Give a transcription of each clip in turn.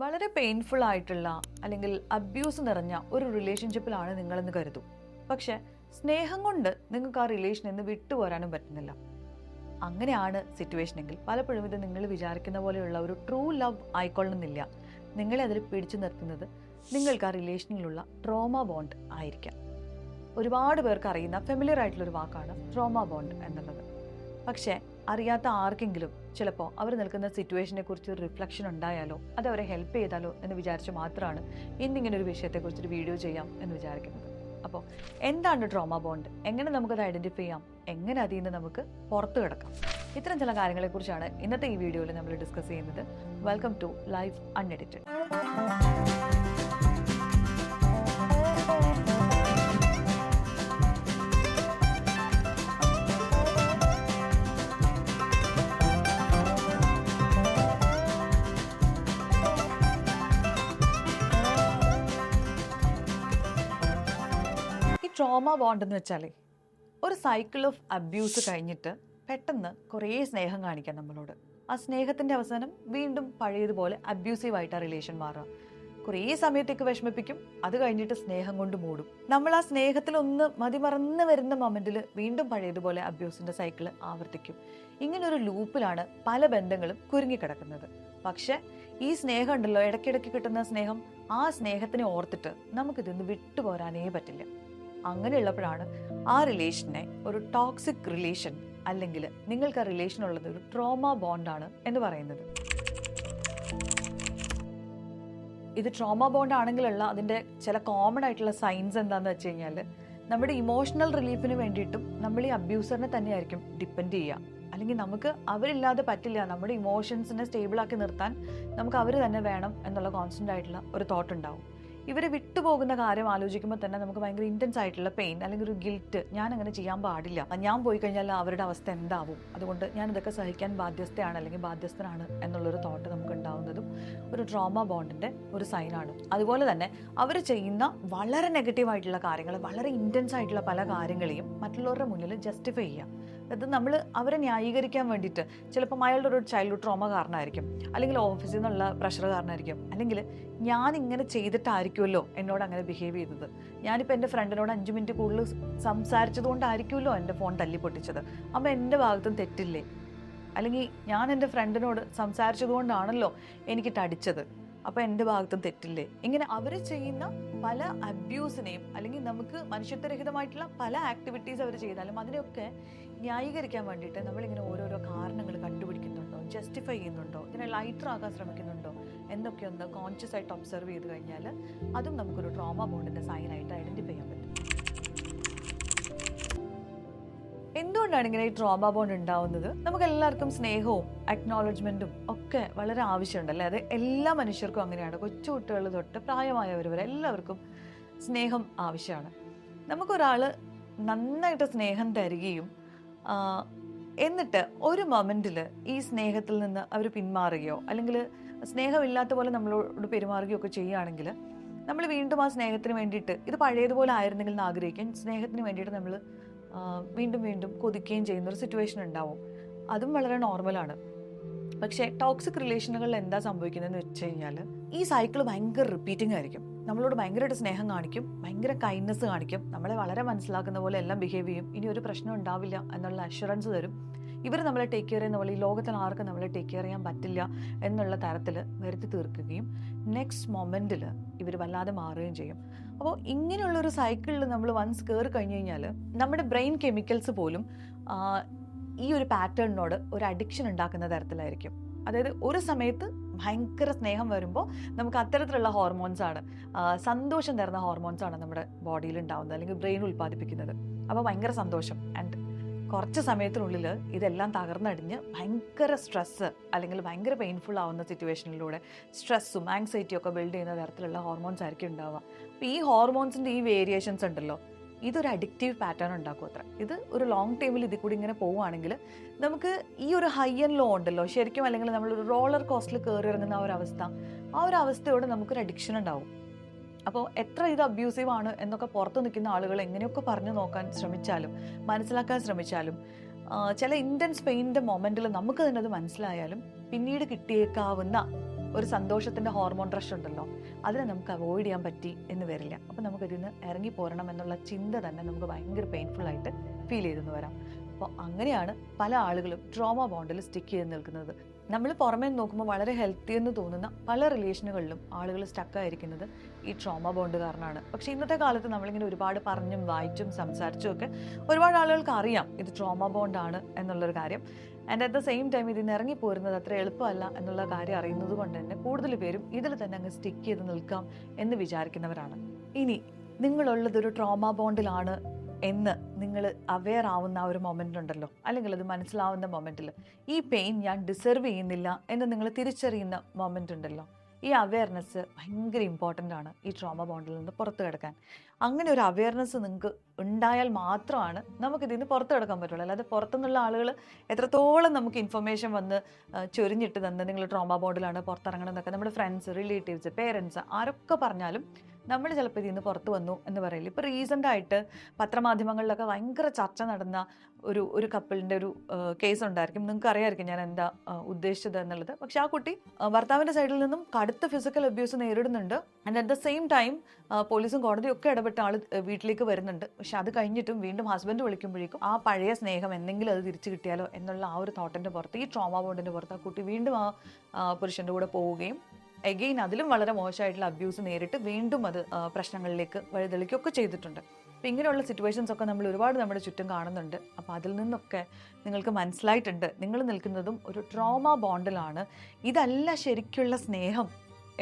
വളരെ പെയിൻഫുൾ ആയിട്ടുള്ള അല്ലെങ്കിൽ അബ്യൂസ് നിറഞ്ഞ ഒരു റിലേഷൻഷിപ്പിലാണ് നിങ്ങളെന്ന് കരുതും. പക്ഷെ സ്നേഹം കൊണ്ട് നിങ്ങൾക്ക് ആ റിലേഷനിൽ നിന്ന് വിട്ടുപോരാനും പറ്റുന്നില്ല. അങ്ങനെയാണ് സിറ്റുവേഷൻ എങ്കിൽ പലപ്പോഴും ഇത് നിങ്ങൾ വിചാരിക്കുന്ന പോലെയുള്ള ഒരു ട്രൂ ലവ് ആയിക്കൊള്ളുന്നില്ല. നിങ്ങളെ അതിൽ പിടിച്ചു നിർത്തുന്നത് നിങ്ങൾക്ക് ആ റിലേഷനിലുള്ള ട്രോമ ബോണ്ട് ആയിരിക്കാം. ഒരുപാട് പേർക്ക് അറിയുന്ന ഫെമിലിയർ ആയിട്ടുള്ളൊരു വാക്കാണ് ട്രോമ ബോണ്ട് എന്നുള്ളത്. പക്ഷേ അറിയാത്ത ആർക്കെങ്കിലും ചിലപ്പോൾ അവർ നിൽക്കുന്ന സിറ്റുവേഷനെ കുറിച്ച് ഒരു റിഫ്ലക്ഷൻ ഉണ്ടായാലോ അത് അവരെ ഹെൽപ്പ് ചെയ്താലോ എന്ന് വിചാരിച്ച് മാത്രമാണ് ഇന്നിങ്ങനെ ഒരു വിഷയത്തെക്കുറിച്ചൊരു വീഡിയോ ചെയ്യാം എന്ന് വിചാരിക്കുന്നത്. അപ്പോൾ എന്താണ് ട്രോമ ബോണ്ട്, എങ്ങനെ നമുക്കത് ഐഡന്റിഫൈ ചെയ്യാം, എങ്ങനെ അതിൽ നിന്ന് നമുക്ക് പുറത്തു കിടക്കാം, ഇത്തരം ചില കാര്യങ്ങളെക്കുറിച്ചാണ് ഇന്നത്തെ ഈ വീഡിയോയിൽ നമ്മൾ ഡിസ്കസ് ചെയ്യുന്നത്. Welcome to life unedited. Trauma bond എന്ന് വെച്ചാൽ ഒരു സൈക്കിൾ ഓഫ് അബ്യൂസ് കഴിഞ്ഞിട്ട് പെട്ടെന്ന് കുറേ സ്നേഹം കാണിക്കാം നമ്മളോട്. ആ സ്നേഹത്തിൻ്റെ അവസാനം വീണ്ടും പഴയതുപോലെ അബ്യൂസീവായിട്ട് ആ റിലേഷൻ മാറുക. കുറേ സമയത്തേക്ക് വിഷമിപ്പിക്കും, അത് കഴിഞ്ഞിട്ട് സ്നേഹം കൊണ്ട് മൂടും. നമ്മൾ ആ സ്നേഹത്തിൽ ഒന്ന് മതിമറന്ന് വരുന്ന മൊമെന്റിൽ വീണ്ടും പഴയതുപോലെ അബ്യൂസിന്റെ സൈക്കിൾ ആവർത്തിക്കും. ഇങ്ങനൊരു ലൂപ്പിലാണ് പല ബന്ധങ്ങളും കുരുങ്ങിക്കിടക്കുന്നത്. പക്ഷെ ഈ സ്നേഹം ഉണ്ടല്ലോ, ഇടയ്ക്കിടയ്ക്ക് കിട്ടുന്ന സ്നേഹം, ആ സ്നേഹത്തിനെ ഓർത്തിട്ട് നമുക്കിതൊന്ന് വിട്ടുപോരാനേ പറ്റില്ല. അങ്ങനെയുള്ളപ്പോഴാണ് ആ റിലേഷനെ ഒരു ടോക്സിക് റിലേഷൻ അല്ലെങ്കിൽ നിങ്ങൾക്ക് ആ റിലേഷൻ ഉള്ളത് ഒരു ട്രോമ ബോണ്ടാണ് എന്ന് പറയുന്നത്. ഇത് ട്രോമ ബോണ്ട് ആണെങ്കിലുള്ള അതിൻ്റെ ചില കോമൺ ആയിട്ടുള്ള സൈൻസ് എന്താണെന്ന് വെച്ച് കഴിഞ്ഞാൽ, നമ്മുടെ ഇമോഷണൽ റിലീഫിന് വേണ്ടിയിട്ടും നമ്മൾ ഈ അബ്യൂസറിനെ തന്നെയായിരിക്കും ഡിപ്പെൻഡ് ചെയ്യുക. അല്ലെങ്കിൽ നമുക്ക് അവരില്ലാതെ പറ്റില്ല, നമ്മുടെ ഇമോഷൻസിനെ സ്റ്റേബിളാക്കി നിർത്താൻ നമുക്ക് അവർ തന്നെ വേണം എന്നുള്ള കോൺസ്റ്റൻ്റ് ആയിട്ടുള്ള ഒരു തോട്ട് ഉണ്ടാവും. ഇവരെ വിട്ടുപോകുന്ന കാര്യം ആലോചിക്കുമ്പോൾ തന്നെ നമുക്ക് ഭയങ്കര ഇൻറ്റൻസ് ആയിട്ടുള്ള പെയിൻ അല്ലെങ്കിൽ ഒരു ഗിൽറ്റ്, ഞാൻ അങ്ങനെ ചെയ്യാൻ പാടില്ല, ഞാൻ പോയി കഴിഞ്ഞാൽ അവരുടെ അവസ്ഥ എന്താവും, അതുകൊണ്ട് ഞാൻ ഇതൊക്കെ സഹിക്കാൻ ബാധ്യസ്ഥയാണ് അല്ലെങ്കിൽ ബാധ്യസ്ഥനാണ് എന്നുള്ളൊരു തോട്ട് നമുക്ക് ഉണ്ടാവുന്നതും ഒരു ട്രോമ ബോണ്ടിൻ്റെ ഒരു സൈനാണ്. അതുപോലെ തന്നെ അവർ ചെയ്യുന്ന വളരെ നെഗറ്റീവായിട്ടുള്ള കാര്യങ്ങൾ, വളരെ ഇൻറ്റൻസ് ആയിട്ടുള്ള പല കാര്യങ്ങളെയും മറ്റുള്ളവരുടെ മുന്നിൽ ജസ്റ്റിഫൈ ചെയ്യുക. അത് നമ്മൾ അവരെ ന്യായീകരിക്കാൻ വേണ്ടിയിട്ട്, ചിലപ്പം അയാളുടെ ഒരു ചൈൽഡ്ഹുഡ് ട്രോമ കാരണമായിരിക്കും, അല്ലെങ്കിൽ ഓഫീസിൽ നിന്നുള്ള പ്രഷർ കാരണമായിരിക്കും, അല്ലെങ്കിൽ ഞാൻ ഇങ്ങനെ ചെയ്തിട്ടായിരിക്കുമല്ലോ എന്നോട് അങ്ങനെ ബിഹേവ് ചെയ്തത്, ഞാനിപ്പോൾ എൻ്റെ ഫ്രണ്ടിനോട് 5 മിനിറ്റ് കൂടുതൽ സംസാരിച്ചത് കൊണ്ടായിരിക്കുമല്ലോ എൻ്റെ ഫോൺ തല്ലി പൊട്ടിച്ചത്, അപ്പോൾ എൻ്റെ ഭാഗത്തും തെറ്റില്ലേ, അല്ലെങ്കിൽ ഞാൻ എൻ്റെ ഫ്രണ്ടിനോട് സംസാരിച്ചത് കൊണ്ടാണല്ലോ എനിക്കിട്ട് അടിച്ചത്, അപ്പോൾ എൻ്റെ ഭാഗത്തും തെറ്റില്ലേ. ഇങ്ങനെ അവർ ചെയ്യുന്ന പല അബ്യൂസിനെയും അല്ലെങ്കിൽ നമുക്ക് മനുഷ്യത്വരഹിതമായിട്ടുള്ള പല ആക്ടിവിറ്റീസ് അവർ ചെയ്താലും അതിനെയൊക്കെ ന്യായീകരിക്കാൻ വേണ്ടിയിട്ട് നമ്മളിങ്ങനെ ഓരോരോ കാരണങ്ങൾ കണ്ടുപിടിക്കുന്നുണ്ടോ, ജസ്റ്റിഫൈ ചെയ്യുന്നുണ്ടോ, ഇതിനെ ലൈറ്റർ ആക്കാൻ ശ്രമിക്കുന്നുണ്ടോ എന്നൊക്കെയൊന്ന് കോൺഷ്യസ് ആയിട്ട് ഒബ്സർവ് ചെയ്ത് കഴിഞ്ഞാൽ അതും നമുക്കൊരു ട്രോമ ബോണ്ടിൻ്റെ സൈനായിട്ട് ഐഡൻറ്റിഫൈ ചെയ്യാൻ പറ്റും. എന്തുകൊണ്ടാണ് ഇങ്ങനെ ഈ ട്രോമ ബോണ്ട് ഉണ്ടാവുന്നത്? നമുക്ക് എല്ലാവർക്കും സ്നേഹവും അക്നോളജ്മെന്റും ഒക്കെ വളരെ ആവശ്യമുണ്ടല്ലേ. അത് എല്ലാ മനുഷ്യർക്കും അങ്ങനെയാണ്. കൊച്ചു കുട്ടികൾ തൊട്ട് പ്രായമായവർ വരെ എല്ലാവർക്കും സ്നേഹം ആവശ്യമാണ്. നമുക്കൊരാൾ നന്നായിട്ട് സ്നേഹം തരികയും എന്നിട്ട് ഒരു മൊമെന്റിൽ ഈ സ്നേഹത്തിൽ നിന്ന് അവർ പിന്മാറുകയോ അല്ലെങ്കിൽ സ്നേഹമില്ലാത്ത പോലെ നമ്മളോട് പെരുമാറുകയോ ഒക്കെ ചെയ്യുകയാണെങ്കിൽ നമ്മൾ വീണ്ടും ആ സ്നേഹത്തിന് വേണ്ടിയിട്ട്, ഇത് പഴയതുപോലെ ആയിരുന്നെങ്കിൽ എന്ന് ആഗ്രഹിക്കാൻ, സ്നേഹത്തിന് വേണ്ടിയിട്ട് നമ്മൾ വീണ്ടും വീണ്ടും കൊതിക്കുകയും ചെയ്യുന്നൊരു സിറ്റുവേഷൻ ഉണ്ടാവും. അതും വളരെ നോർമലാണ്. പക്ഷേ ടോക്സിക് റിലേഷനുകളിൽ എന്താ സംഭവിക്കുന്നതെന്ന് വെച്ച് കഴിഞ്ഞാൽ ഈ സൈക്കിൾ ഭയങ്കര റിപ്പീറ്റിംഗ് ആയിരിക്കും. നമ്മളോട് ഭയങ്കരമായിട്ട് സ്നേഹം കാണിക്കും, ഭയങ്കര കൈൻഡ്നെസ് കാണിക്കും, നമ്മളെ വളരെ മനസ്സിലാക്കുന്ന പോലെ എല്ലാം ബിഹേവ് ചെയ്യും, ഇനി ഒരു പ്രശ്നം ഉണ്ടാവില്ല എന്നുള്ള അഷുറൻസ് തരും. ഇവർ നമ്മളെ ടേക്ക് കെയർ ചെയ്യുന്ന പോലെ ഈ ലോകത്തിൽ ആർക്കും നമ്മളെ ടേക്ക് കെയർ ചെയ്യാൻ പറ്റില്ല എന്നുള്ള തരത്തിൽ വരുത്തി തീർക്കുകയും നെക്സ്റ്റ് മൊമെന്റിൽ ഇവർ വല്ലാതെ മാറുകയും ചെയ്യും. അപ്പോൾ ഇങ്ങനെയുള്ളൊരു സൈക്കിളിൽ നമ്മൾ വൺസ് കയറി കഴിഞ്ഞ് കഴിഞ്ഞാൽ നമ്മുടെ ബ്രെയിൻ കെമിക്കൽസ് പോലും ഈ ഒരു പാറ്റേണിനോട് ഒരു അഡിക്ഷൻ ഉണ്ടാക്കുന്ന തരത്തിലായിരിക്കും. അതായത് ഒരു സമയത്ത് ഭയങ്കര സ്നേഹം വരുമ്പോൾ നമുക്ക് അത്തരത്തിലുള്ള ഹോർമോൺസാണ്, സന്തോഷം തരുന്ന ഹോർമോൺസാണ് നമ്മുടെ ബോഡിയിൽ ഉണ്ടാവുന്നത് അല്ലെങ്കിൽ ബ്രെയിൻ ഉൽപ്പാദിപ്പിക്കുന്നത്. അപ്പോൾ ഭയങ്കര സന്തോഷം. ആൻഡ് കുറച്ച് സമയത്തിനുള്ളിൽ ഇതെല്ലാം തകർന്നടിഞ്ഞ് ഭയങ്കര സ്ട്രെസ്സ് അല്ലെങ്കിൽ ഭയങ്കര പെയിൻഫുൾ ആവുന്ന സിറ്റുവേഷനിലൂടെ സ്ട്രെസ്സും ആങ്സൈറ്റിയും ഒക്കെ ബിൽഡ് ചെയ്യുന്ന തരത്തിലുള്ള ഹോർമോൺസ് ആയിരിക്കും ഉണ്ടാവുക. അപ്പോൾ ഈ ഹോർമോൺസിൻ്റെ ഈ വേരിയേഷൻസ് ഉണ്ടല്ലോ, ഇതൊരു അഡിക്റ്റീവ് പാറ്റേൺ ഉണ്ടാക്കും അത്ര. ഇത് ഒരു ലോങ് ടൈമിൽ ഇതിൽ കൂടി ഇങ്ങനെ പോവുകയാണെങ്കിൽ നമുക്ക് ഈ ഒരു ഹൈ ആൻഡ് ലോ ഉണ്ടല്ലോ ശരിക്കും, അല്ലെങ്കിൽ നമ്മളൊരു റോളർ കോസ്റ്റിൽ കയറി ഇറങ്ങുന്ന ആ ഒരു അവസ്ഥയോട് നമുക്കൊരു അഡിക്ഷൻ ഉണ്ടാവും. അപ്പോൾ എത്ര ഇത് അബ്യൂസീവ് ആണ് എന്നൊക്കെ പുറത്ത് നിൽക്കുന്ന ആളുകൾ എങ്ങനെയൊക്കെ പറഞ്ഞു നോക്കാൻ ശ്രമിച്ചാലും മനസ്സിലാക്കാൻ ശ്രമിച്ചാലും ചില ഇൻറ്റൻസ് പെയിൻ്റെ മൊമെൻറ്റിൽ നമുക്ക് തന്നെ അത് മനസ്സിലായാലും പിന്നീട് കിട്ടിയേക്കാവുന്ന ഒരു സന്തോഷത്തിൻ്റെ ഹോർമോൺ റഷ് ഉണ്ടല്ലോ, അതിനെ നമുക്ക് അവോയ്ഡ് ചെയ്യാൻ പറ്റി എന്ന് വരില്ല. അപ്പം നമുക്കിതിൽ നിന്ന് ഇറങ്ങി പോരണം എന്നുള്ള ചിന്ത തന്നെ നമുക്ക് ഭയങ്കര പെയിൻഫുള്ളായിട്ട് ഫീൽ ചെയ്തെന്ന് വരാം. അപ്പോൾ അങ്ങനെയാണ് പല ആളുകളും ട്രോമ ബോണ്ടിൽ സ്റ്റിക്ക് ചെയ്ത് നിൽക്കുന്നത്. നമ്മൾ പുറമേ നോക്കുമ്പോൾ വളരെ ഹെൽത്തി എന്ന് തോന്നുന്ന പല റിലേഷനുകളിലും ആളുകൾ സ്റ്റക്കായിരിക്കുന്നത് ഈ ട്രോമ ബോണ്ട് കാരണമാണ്. പക്ഷേ ഇന്നത്തെ കാലത്ത് നമ്മളിങ്ങനെ ഒരുപാട് പറഞ്ഞും വായിച്ചും സംസാരിച്ചും ഒക്കെ ഒരുപാട് ആളുകൾക്ക് അറിയാം ഇത് ട്രോമ ബോണ്ടാണ് എന്നുള്ളൊരു കാര്യം. And at the same time ഇതിന് ഇറങ്ങി പോരുന്നത് അത്ര എളുപ്പമല്ല എന്നുള്ള കാര്യം അറിയുന്നത് കൊണ്ട് തന്നെ കൂടുതൽ പേരും ഇതിൽ തന്നെ അങ്ങ് സ്റ്റിക്ക് ചെയ്ത് നിൽക്കാം എന്ന് വിചാരിക്കുന്നവരാണ്. ഇനി നിങ്ങളുള്ളതൊരു ട്രോമ ബോണ്ടിലാണ് എന്ന് നിങ്ങൾ അവെയർ ആവുന്ന ഒരു മൊമെൻ്റ് ഉണ്ടല്ലോ, അല്ലെങ്കിൽ അത് മനസ്സിലാവുന്ന മൊമെൻറ്റിൽ ഈ പെയിൻ ഞാൻ ഡിസർവ് ചെയ്യുന്നില്ല എന്ന് നിങ്ങൾ തിരിച്ചറിയുന്ന മൊമെൻ്റ് ഉണ്ടല്ലോ, ഈ അവെയർനെസ് ഭയങ്കര ഇമ്പോർട്ടൻ്റ് ആണ് ഈ ട്രോമ ബോണ്ടിൽ നിന്ന് പുറത്ത് കിടക്കാൻ. അങ്ങനെ ഒരു അവെയർനെസ് നിങ്ങൾക്ക് ഉണ്ടായാൽ മാത്രമാണ് നമുക്കിതിൽ നിന്ന് പുറത്ത് കിടക്കാൻ പറ്റുള്ളൂ. അല്ലാതെ പുറത്തുനിന്നുള്ള ആളുകൾ എത്രത്തോളം നമുക്ക് ഇൻഫർമേഷൻ വന്ന് ചൊരിഞ്ഞിട്ട് തന്നെ നിങ്ങൾ ട്രോമ ബോണ്ടിലാണ് പുറത്തിറങ്ങണം എന്നൊക്കെ നമ്മുടെ ഫ്രണ്ട്സ്, റിലേറ്റീവ്സ്, പേരൻസ് ആരൊക്കെ പറഞ്ഞാലും നമ്മൾ ചിലപ്പോൾ ഇതിൽ നിന്ന് പുറത്ത് വന്നു എന്ന് പറയില്ല. ഇപ്പോൾ റീസെൻ്റായിട്ട് പത്രമാധ്യമങ്ങളിലൊക്കെ ഭയങ്കര ചർച്ച നടന്ന ഒരു കപ്പിളിൻ്റെ ഒരു കേസ് ഉണ്ടായിരിക്കും. നിങ്ങൾക്ക് അറിയാമായിരിക്കും ഞാൻ എന്താ ഉദ്ദേശിച്ചത് എന്നുള്ളത്. പക്ഷെ ആ കുട്ടി ഭർത്താവിൻ്റെ സൈഡിൽ നിന്നും കടുത്ത ഫിസിക്കൽ അബ്യൂസ് നേരിടുന്നുണ്ട്. And at the same time പോലീസും കോടതിയും ഒക്കെ ഇടപെട്ട ആൾ വീട്ടിലേക്ക് വരുന്നുണ്ട്. പക്ഷെ അത് കഴിഞ്ഞിട്ടും വീണ്ടും ഹസ്ബൻഡ് വിളിക്കുമ്പോഴേക്കും ആ പഴയ സ്നേഹം എന്തെങ്കിലും അത് തിരിച്ചു കിട്ടിയാലോ എന്നുള്ള ആ ഒരു തോട്ടിൻ്റെ പുറത്ത്, ഈ ട്രോമ ബോണ്ടിൻ്റെ പുറത്ത് ആ കുട്ടി വീണ്ടും ആ പുരുഷൻ്റെ കൂടെ പോവുകയും എഗെയിൻ അതിലും വളരെ മോശമായിട്ടുള്ള അബ്യൂസ് നേരിട്ട് വീണ്ടും അത് പ്രശ്നങ്ങളിലേക്ക് വഴിതെളിക്കുകയൊക്കെ ചെയ്തിട്ടുണ്ട്. അപ്പം ഇങ്ങനെയുള്ള സിറ്റുവേഷൻസ് ഒക്കെ നമ്മൾ ഒരുപാട് നമ്മുടെ ചുറ്റും കാണുന്നുണ്ട്. അപ്പോൾ അതിൽ നിന്നൊക്കെ നിങ്ങൾക്ക് മനസ്സിലായിട്ടുണ്ട് നിങ്ങൾ നിൽക്കുന്നതും ഒരു ട്രോമ ബോണ്ടിലാണ്. ഇതല്ല ശരിക്കുള്ള സ്നേഹം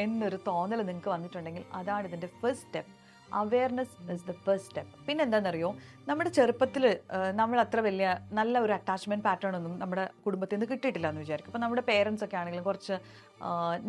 എന്നൊരു തോന്നൽ നിങ്ങൾക്ക് വന്നിട്ടുണ്ടെങ്കിൽ അതാണ് ഇതിൻ്റെ first step. Awareness is the first step. പിന്നെ എന്താണെന്നറിയോ, നമ്മുടെ ചെറുപ്പത്തിൽ നമ്മൾ അത്ര വലിയ നല്ല ഒരു അറ്റാച്ച്മെൻറ്റ് പാറ്റേൺ ഒന്നും നമ്മുടെ കുടുംബത്തിൽ നിന്ന് കിട്ടിയിട്ടില്ല എന്ന് വിചാരിക്കും. അപ്പോൾ നമ്മുടെ പേരൻസ് ഒക്കെ ആണെങ്കിലും കുറച്ച്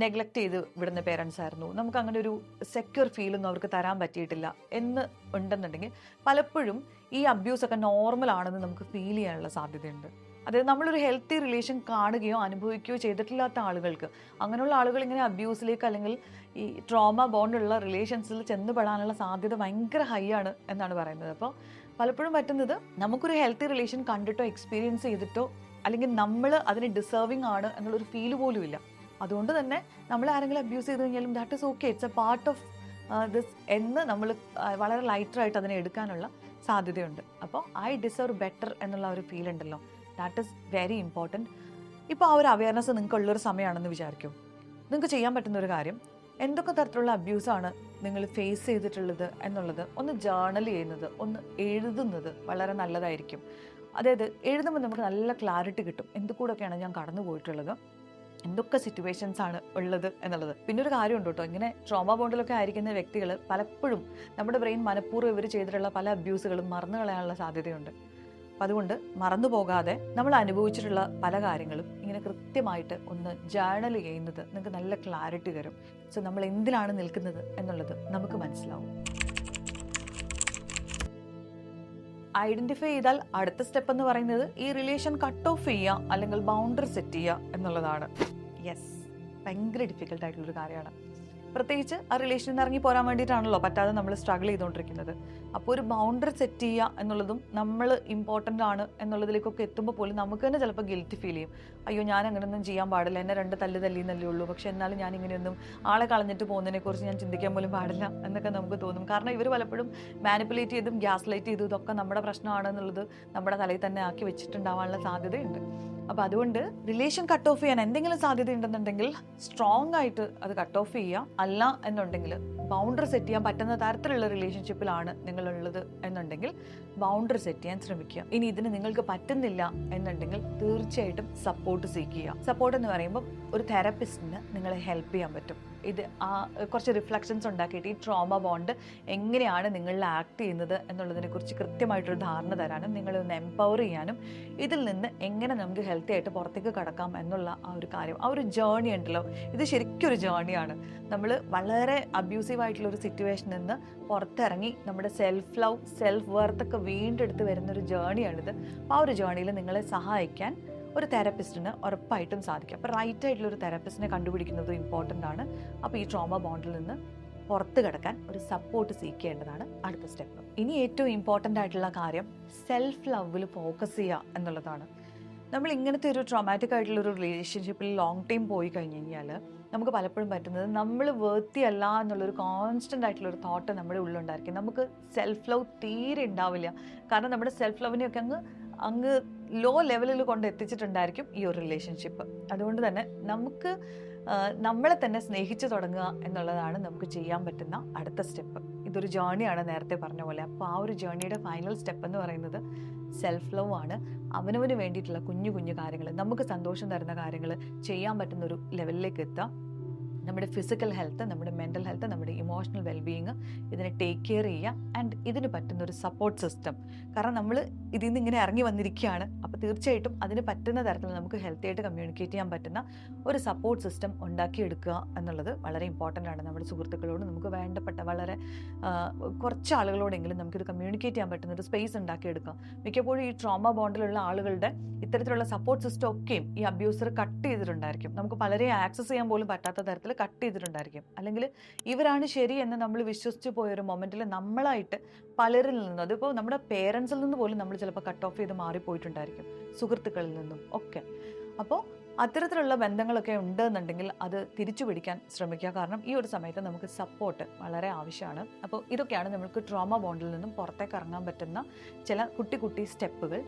നെഗ്ലക്റ്റ് ചെയ്ത് വിടുന്ന പേരൻസ് ആയിരുന്നു. നമുക്ക് അങ്ങനെ ഒരു സെക്യൂർ ഫീലൊന്നും അവർക്ക് തരാൻ പറ്റിയിട്ടില്ല എന്ന് ഉണ്ടെന്നുണ്ടെങ്കിൽ പലപ്പോഴും ഈ അബ്യൂസൊക്കെ നോർമൽ ആണെന്ന് നമുക്ക് ഫീൽ ചെയ്യാനുള്ള സാധ്യതയുണ്ട്. അതായത് നമ്മളൊരു ഹെൽത്തി റിലേഷൻ കാണുകയോ അനുഭവിക്കുകയോ ചെയ്തിട്ടില്ലാത്ത ആളുകൾക്ക്, അങ്ങനെയുള്ള ആളുകൾ ഇങ്ങനെ അബ്യൂസിലേക്ക് അല്ലെങ്കിൽ ഈ ട്രോമ ബോണ്ടുള്ള റിലേഷൻസിൽ ചെന്നുപെടാനുള്ള സാധ്യത ഭയങ്കര ഹൈ ആണ് എന്നാണ് പറയുന്നത്. അപ്പോൾ പലപ്പോഴും പറ്റുന്നത് നമുക്കൊരു ഹെൽത്തി റിലേഷൻ കണ്ടിട്ടോ എക്സ്പീരിയൻസ് ചെയ്തിട്ടോ അല്ലെങ്കിൽ നമ്മൾ അതിന് ഡിസേർവിങ് ആണ് എന്നുള്ളൊരു ഫീൽ പോലും ഇല്ല. അതുകൊണ്ട് തന്നെ നമ്മൾ ആരെങ്കിലും അബ്യൂസ് ചെയ്ത് കഴിഞ്ഞാലും that is okay, it's A part of this എന്ന് നമ്മൾ വളരെ ലൈറ്ററായിട്ട് അതിനെ എടുക്കാനുള്ള സാധ്യതയുണ്ട്. അപ്പോൾ ഐ ഡിസേർവ് ബെറ്റർ എന്നുള്ള ഒരു ഫീൽ ഉണ്ടല്ലോ, ദാറ്റ് ഈസ് വെരി ഇമ്പോർട്ടൻറ്റ്. ഇപ്പോൾ ആ ഒരു അവെയർനെസ് നിങ്ങൾക്കുള്ളൊരു സമയമാണെന്ന് വിചാരിക്കും. നിങ്ങൾക്ക് ചെയ്യാൻ പറ്റുന്ന ഒരു കാര്യം, എന്തൊക്കെ തരത്തിലുള്ള അബ്യൂസാണ് നിങ്ങൾ ഫേസ് ചെയ്തിട്ടുള്ളത് എന്നുള്ളത് ഒന്ന് ജേർണൽ ചെയ്യുന്നത്, ഒന്ന് എഴുതുന്നത് വളരെ നല്ലതായിരിക്കും. അതായത് എഴുതുമ്പോൾ നമുക്ക് നല്ല ക്ലാരിറ്റി കിട്ടും എന്തുകൂടെയൊക്കെയാണ് ഞാൻ കടന്നു പോയിട്ടുള്ളത്, എന്തൊക്കെ സിറ്റുവേഷൻസ് ആണ് ഉള്ളത് എന്നുള്ളത്. പിന്നെ ഒരു കാര്യമുണ്ട് കേട്ടോ, ഇങ്ങനെ ട്രോമ ബോണ്ടിലൊക്കെ ആയിരിക്കുന്ന വ്യക്തികൾ പലപ്പോഴും നമ്മുടെ ബ്രെയിൻ മനഃപൂർവ്വം ഇവർ ചെയ്തിട്ടുള്ള പല അബ്യൂസുകളും മറന്നു കളയാനുള്ള സാധ്യതയുണ്ട്. അപ്പം അതുകൊണ്ട് മറന്നു പോകാതെ നമ്മൾ അനുഭവിച്ചിട്ടുള്ള പല കാര്യങ്ങളും ഇങ്ങനെ കൃത്യമായിട്ട് ഒന്ന് ജേർണൽ ചെയ്യുന്നത് നിങ്ങൾക്ക് നല്ല ക്ലാരിറ്റി തരും. സോ നമ്മൾ എന്തിലാണ് നിൽക്കുന്നത് എന്നുള്ളത് നമുക്ക് മനസ്സിലാവും. ഐഡന്റിഫൈ ചെയ്താൽ അടുത്ത സ്റ്റെപ്പ് എന്ന് പറയുന്നത് ഈ റിലേഷൻ കട്ട് ഓഫ് ചെയ്യുക അല്ലെങ്കിൽ ബൗണ്ടറി സെറ്റ് ചെയ്യുക എന്നുള്ളതാണ്. യെസ്, ഭയങ്കര ഡിഫിക്കൽട്ട് ആയിട്ടുള്ളൊരു കാര്യമാണ്. പ്രത്യേകിച്ച് ആ റിലേഷനിൽ നിന്ന് ഇറങ്ങി പോരാൻ വേണ്ടിയിട്ടാണല്ലോ പറ്റാതെ നമ്മൾ സ്ട്രഗിൾ ചെയ്തുകൊണ്ടിരിക്കുന്നത്. അപ്പോൾ ഒരു ബൗണ്ടറി സെറ്റ് ചെയ്യുക എന്നുള്ളതും നമ്മൾ ഇമ്പോർട്ടൻ്റ് ആണ് എന്നുള്ളതിലേക്കൊക്കെ എത്തുമ്പോൾ പോലും നമുക്ക് തന്നെ ചിലപ്പോൾ ഗിൽറ്റ് ഫീൽ ചെയ്യും. അയ്യോ ഞാൻ അങ്ങനെയൊന്നും ചെയ്യാൻ പാടില്ല, എന്നെ 2 തല്ലിന്നല്ലേ ഉള്ളൂ, പക്ഷെ എന്നാലും ഞാൻ ഇങ്ങനെയൊന്നും ആളെ കളഞ്ഞിട്ട് പോകുന്നതിനെക്കുറിച്ച് ഞാൻ ചിന്തിക്കാൻ പോലും പാടില്ല എന്നൊക്കെ നമുക്ക് തോന്നും. കാരണം ഇവർ പലപ്പോഴും മാനിപ്പുലേറ്റ് ചെയ്തും ഗ്യാസ് ലൈറ്റ് ചെയ്തും ഇതൊക്കെ നമ്മുടെ പ്രശ്നമാണെന്നുള്ളത് നമ്മുടെ തലയിൽ തന്നെ ആക്കി വെച്ചിട്ടുണ്ടാവാനുള്ള സാധ്യതയുണ്ട്. അപ്പോൾ അതുകൊണ്ട് റിലേഷൻ കട്ട് ഓഫ് ചെയ്യാൻ എന്തെങ്കിലും സാധ്യത ഉണ്ടെന്നുണ്ടെങ്കിൽ സ്ട്രോങ് ആയിട്ട് അത് കട്ട് ഓഫ് ചെയ്യുക. അല്ല എന്നുണ്ടെങ്കിൽ ബൗണ്ടറി സെറ്റ് ചെയ്യാൻ പറ്റുന്ന തരത്തിലുള്ള റിലേഷൻഷിപ്പിലാണ് നിങ്ങളുള്ളത് എന്നുണ്ടെങ്കിൽ ബൗണ്ടറി സെറ്റ് ചെയ്യാൻ ശ്രമിക്കുക. ഇനി ഇതിന് നിങ്ങൾക്ക് പറ്റുന്നില്ല എന്നുണ്ടെങ്കിൽ തീർച്ചയായിട്ടും സപ്പോർട്ട് സീക്ക് ചെയ്യുക. സപ്പോർട്ട് എന്ന് പറയുമ്പോൾ ഒരു തെറപ്പിസ്റ്റിന് നിങ്ങളെ ഹെൽപ്പ് ചെയ്യാൻ പറ്റും. ഇത് കുറച്ച് റിഫ്ലക്ഷൻസ് ഉണ്ടാക്കിയിട്ട് ഈ ട്രോമ ബോണ്ട് എങ്ങനെയാണ് നിങ്ങളിൽ ആക്ട് ചെയ്യുന്നത് എന്നുള്ളതിനെക്കുറിച്ച് കൃത്യമായിട്ടൊരു ധാരണ തരാനും നിങ്ങളെ ഒന്ന് എംപവർ ചെയ്യാനും ഇതിൽ നിന്ന് എങ്ങനെ നമുക്ക് ഹെൽത്തി ആയിട്ട് പുറത്തേക്ക് കടക്കാം എന്നുള്ള ആ ഒരു കാര്യം, ആ ഒരു ജേർണി ഉണ്ടല്ലോ, ഇത് ശരിക്കും ഒരു ജേർണിയാണ്. നമ്മൾ വളരെ അബ്യൂസീവ് ആയിട്ടുള്ള ഒരു സിറ്റുവേഷനിൽ നിന്ന് പുറത്തിറങ്ങി നമ്മുടെ സെൽഫ് ലവ്, സെൽഫ് വർത്ത് ഒക്കെ വീണ്ടെടുത്ത് വരുന്നൊരു ജേർണിയാണിത്. അപ്പോൾ ആ ഒരു ജേർണിയിൽ നിങ്ങളെ സഹായിക്കാൻ ഒരു തെറപ്പിസ്റ്റിന് ഉറപ്പായിട്ടും സാധിക്കും. അപ്പോൾ റൈറ്റ് ആയിട്ടുള്ള ഒരു തെറപ്പിസ്റ്റിനെ കണ്ടുപിടിക്കുന്നത് ഇമ്പോർട്ടൻ്റ് ആണ്. അപ്പോൾ ഈ ട്രോമ ബോണ്ടിൽ നിന്ന് പുറത്ത് കിടക്കാൻ ഒരു സപ്പോർട്ട് സീക്ക് ചെയ്യേണ്ടതാണ് അടുത്ത സ്റ്റെപ്പ്. ഇനി ഏറ്റവും ഇമ്പോർട്ടൻ്റ് ആയിട്ടുള്ള കാര്യം സെൽഫ് ലവിൽ ഫോക്കസ് ചെയ്യുക എന്നുള്ളതാണ്. നമ്മൾ ഇങ്ങനത്തെ ഒരു ട്രോമാറ്റിക് ആയിട്ടുള്ള ഒരു റിലേഷൻഷിപ്പിൽ ലോങ് ടൈം പോയി കഴിഞ്ഞ് കഴിഞ്ഞാൽ നമുക്ക് പലപ്പോഴും പറ്റുന്നത് നമ്മൾ വേർത്തി അല്ല എന്നുള്ളൊരു കോൺസ്റ്റൻ്റ് ആയിട്ടുള്ളൊരു തോട്ട് നമ്മുടെ ഉള്ളിലുണ്ടായിരിക്കും. നമുക്ക് സെൽഫ് ലവ് തീരെ ഉണ്ടാവില്ല. കാരണം നമ്മുടെ സെൽഫ് ലവിനെയൊക്കെ അങ്ങ് ലോ ലെവലിൽ കൊണ്ട് എത്തിച്ചിട്ടുണ്ടായിരിക്കും ഈ ഒരു റിലേഷൻഷിപ്പ്. അതുകൊണ്ട് തന്നെ നമുക്ക് നമ്മളെ തന്നെ സ്നേഹിച്ചു തുടങ്ങുക എന്നുള്ളതാണ് നമുക്ക് ചെയ്യാൻ പറ്റുന്ന അടുത്ത സ്റ്റെപ്പ്. ഇതൊരു ജേണിയാണ്, നേരത്തെ പറഞ്ഞ പോലെ. അപ്പോൾ ആ ഒരു ജേണിയുടെ ഫൈനൽ സ്റ്റെപ്പ് എന്ന് പറയുന്നത് സെൽഫ് ലവ് ആണ്. അവനവന് വേണ്ടിയിട്ടുള്ള കുഞ്ഞു കുഞ്ഞു കാര്യങ്ങൾ, നമുക്ക് സന്തോഷം തരുന്ന കാര്യങ്ങൾ ചെയ്യാൻ പറ്റുന്ന ഒരു ലെവലിലേക്ക് എത്തുക. നമ്മുടെ ഫിസിക്കൽ ഹെൽത്ത്, നമ്മുടെ മെൻ്റൽ ഹെൽത്ത്, നമ്മുടെ ഇമോഷണൽ വെൽബീയിങ്, ഇതിനെ ടേക്ക് കെയർ ചെയ്യുക. ആൻഡ് ഇതിന് പറ്റുന്ന ഒരു സപ്പോർട്ട് സിസ്റ്റം. കാരണം നമ്മൾ ഇതിൽ നിന്ന് ഇങ്ങനെ ഇറങ്ങി വന്നിരിക്കുകയാണ്. അപ്പോൾ തീർച്ചയായിട്ടും അതിന് പറ്റുന്ന തരത്തിൽ നമുക്ക് ഹെൽത്തി ആയിട്ട് കമ്മ്യൂണിക്കേറ്റ് ചെയ്യാൻ പറ്റുന്ന ഒരു സപ്പോർട്ട് സിസ്റ്റം ഉണ്ടാക്കിയെടുക്കുക എന്നുള്ളത് വളരെ ഇമ്പോർട്ടൻ്റ് ആണ്. നമ്മുടെ സുഹൃത്തുക്കളോട്, നമുക്ക് വേണ്ടപ്പെട്ട വളരെ കുറച്ച് ആളുകളോടെങ്കിലും നമുക്കിത് കമ്മ്യൂണിക്കേറ്റ് ചെയ്യാൻ പറ്റുന്ന ഒരു സ്പേസ് ഉണ്ടാക്കിയെടുക്കുക. മിക്കപ്പോഴും ഈ ട്രോമ ബോണ്ടിലുള്ള ആളുകളുടെ ഇത്തരത്തിലുള്ള സപ്പോർട്ട് സിസ്റ്റം ഒക്കെയും ഈ അബ്യൂസർ കട്ട് ചെയ്തിട്ടുണ്ടായിരിക്കും. നമുക്ക് പലരെയും ആക്സസ് ചെയ്യാൻ പോലും പറ്റാത്ത തരത്തിൽ കട്ട് ചെയ്തിട്ടുണ്ടായിരിക്കും. അല്ലെങ്കിൽ ഇവരാണ് ശരി എന്ന് നമ്മൾ വിശ്വസിച്ച് പോയൊരു മൊമെൻറ്റിൽ നമ്മളായിട്ട് പലരിൽ നിന്നും, അതിപ്പോൾ നമ്മുടെ പേരൻസിൽ നിന്ന് പോലും നമ്മൾ ചിലപ്പോൾ കട്ട് ഓഫ് ചെയ്ത് മാറിപ്പോയിട്ടുണ്ടായിരിക്കും, സുഹൃത്തുക്കളിൽ നിന്നും ഒക്കെ. അപ്പോൾ അത്തരത്തിലുള്ള ബന്ധങ്ങളൊക്കെ ഉണ്ടെന്നുണ്ടെങ്കിൽ അത് തിരിച്ചു പിടിക്കാൻ ശ്രമിക്കുക. കാരണം ഈ ഒരു സമയത്ത് നമുക്ക് സപ്പോർട്ട് വളരെ ആവശ്യമാണ്. അപ്പോൾ ഇതൊക്കെയാണ് നമുക്ക് ട്രോമ ബോണ്ടിൽ നിന്നും പുറത്തേക്ക് ഇറങ്ങാൻ പറ്റുന്ന ചില കുട്ടി കുട്ടി സ്റ്റെപ്പുകൾ.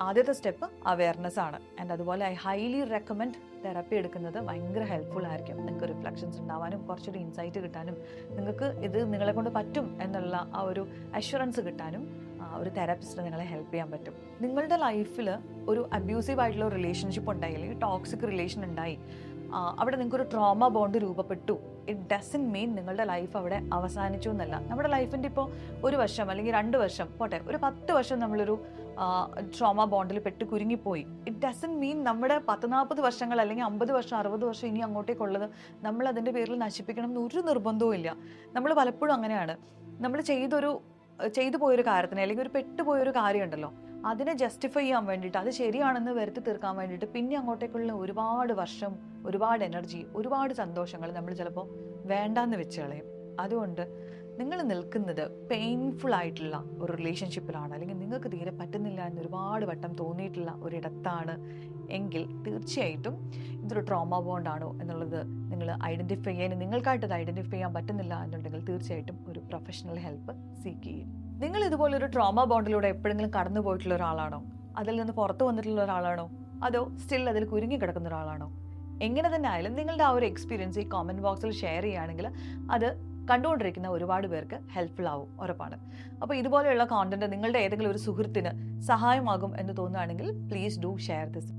ആദ്യത്തെ സ്റ്റെപ്പ് അവെയർനെസ് ആണ്. ആൻഡ് അതുപോലെ ഐ ഹൈലി റെക്കമെൻഡ് തെറാപ്പി എടുക്കുന്നത് ഭയങ്കര ഹെൽപ്ഫുൾ ആയിരിക്കും. നിങ്ങൾക്ക് റിഫ്ലക്ഷൻസ് ഉണ്ടാവാനും കുറച്ചൊരു ഇൻസൈറ്റ് കിട്ടാനും നിങ്ങൾക്ക് ഇത് നിങ്ങളെ കൊണ്ട് പറ്റും എന്നുള്ള ആ ഒരു അഷ്വറൻസ് കിട്ടാനും ഒരു തെറാപ്പിസ്റ്റ് നിങ്ങളെ ഹെൽപ്പ് ചെയ്യാൻ പറ്റും. നിങ്ങളുടെ ലൈഫിൽ ഒരു അബ്യൂസീവ് ആയിട്ടുള്ള റിലേഷൻഷിപ്പ് ഉണ്ടായി, അല്ലെങ്കിൽ ടോക്സിക് റിലേഷൻ ഉണ്ടായി, അവിടെ നിങ്ങൾക്കൊരു ട്രോമ ബോണ്ട് രൂപപ്പെട്ടു. ഇറ്റ് ഡസൻറ്റ് മീൻ നിങ്ങളുടെ ലൈഫ് അവിടെ അവസാനിച്ചു എന്നല്ല. നമ്മുടെ ലൈഫിൻ്റെ ഇപ്പോൾ ഒരു വർഷം അല്ലെങ്കിൽ 2 വർഷം പോട്ടെ, ഒരു 10 വർഷം നമ്മളൊരു ട്രോമ ബോണ്ടിൽ പെട്ട് കുരുങ്ങിപ്പോയി. ഇറ്റ് ഡസൻറ്റ് മീൻ നമ്മുടെ 10-40 വർഷങ്ങൾ അല്ലെങ്കിൽ 50 വർഷം 60 വർഷം ഇനി അങ്ങോട്ടേക്കുള്ളത് നമ്മൾ അതിൻ്റെ പേരിൽ നശിപ്പിക്കണം എന്നൊരു നിർബന്ധവും ഇല്ല. നമ്മൾ പലപ്പോഴും അങ്ങനെയാണ്. നമ്മൾ ചെയ്തു പോയൊരു കാര്യത്തിന്, അല്ലെങ്കിൽ ഒരു പെട്ടുപോയൊരു കാര്യമുണ്ടല്ലോ, അതിനെ ജസ്റ്റിഫൈ ചെയ്യാൻ വേണ്ടിയിട്ട്, അത് ശരിയാണെന്ന് വരുത്തി തീർക്കാൻ വേണ്ടിയിട്ട് പിന്നെ അങ്ങോട്ടേക്കുള്ള ഒരുപാട് വർഷം, ഒരുപാട് എനർജി, ഒരുപാട് സന്തോഷങ്ങൾ നമ്മൾ ചിലപ്പോൾ വേണ്ടാന്ന് വെച്ച് കളയും. അതുകൊണ്ട് നിങ്ങൾ നിൽക്കുന്നത് പെയിൻഫുൾ ആയിട്ടുള്ള ഒരു റിലേഷൻഷിപ്പിലാണ്, അല്ലെങ്കിൽ നിങ്ങൾക്ക് തീരെ പറ്റുന്നില്ല എന്ന് ഒരുപാട് വട്ടം തോന്നിയിട്ടുള്ള ഒരിടത്താണ് എങ്കിൽ തീർച്ചയായിട്ടും ഇതൊരു ട്രോമ ബോണ്ടാണോ എന്നുള്ളത് നിങ്ങൾ ഐഡൻറ്റിഫൈ ചെയ്യാൻ, നിങ്ങൾക്കായിട്ടത് ഐഡൻറ്റിഫൈ ചെയ്യാൻ പറ്റുന്നില്ല എന്നുണ്ടെങ്കിൽ തീർച്ചയായിട്ടും ഒരു പ്രൊഫഷണൽ ഹെൽപ്പ് സീക്ക് ചെയ്യും. നിങ്ങൾ ഇതുപോലൊരു ട്രോമ ബോണ്ടിലൂടെ എപ്പോഴെങ്കിലും കടന്നു പോയിട്ടുള്ള ഒരാളാണോ? അതിൽ നിന്ന് പുറത്തു വന്നിട്ടുള്ള ഒരാളാണോ? അതോ സ്റ്റിൽ അതിൽ കുരുങ്ങി കിടക്കുന്ന ഒരാളാണോ? എങ്ങനെ തന്നെ ആയാലും നിങ്ങളുടെ ആ ഒരു എക്സ്പീരിയൻസ് ഈ കമൻറ്റ് ബോക്സിൽ ഷെയർ ചെയ്യുകയാണെങ്കിൽ അത് കണ്ടുകൊണ്ടിരിക്കുന്ന ഒരുപാട് പേർക്ക് ഹെൽപ്ഫുൾ ആവും, ഉറപ്പാണ്. അപ്പോൾ ഇതുപോലെയുള്ള കോണ്ടന്റ് നിങ്ങളുടെ ഏതെങ്കിലും ഒരു സുഹൃത്തിന് സഹായമാകും എന്ന് തോന്നുകയാണെങ്കിൽ പ്ലീസ് ഡു ഷെയർ ദിസ്.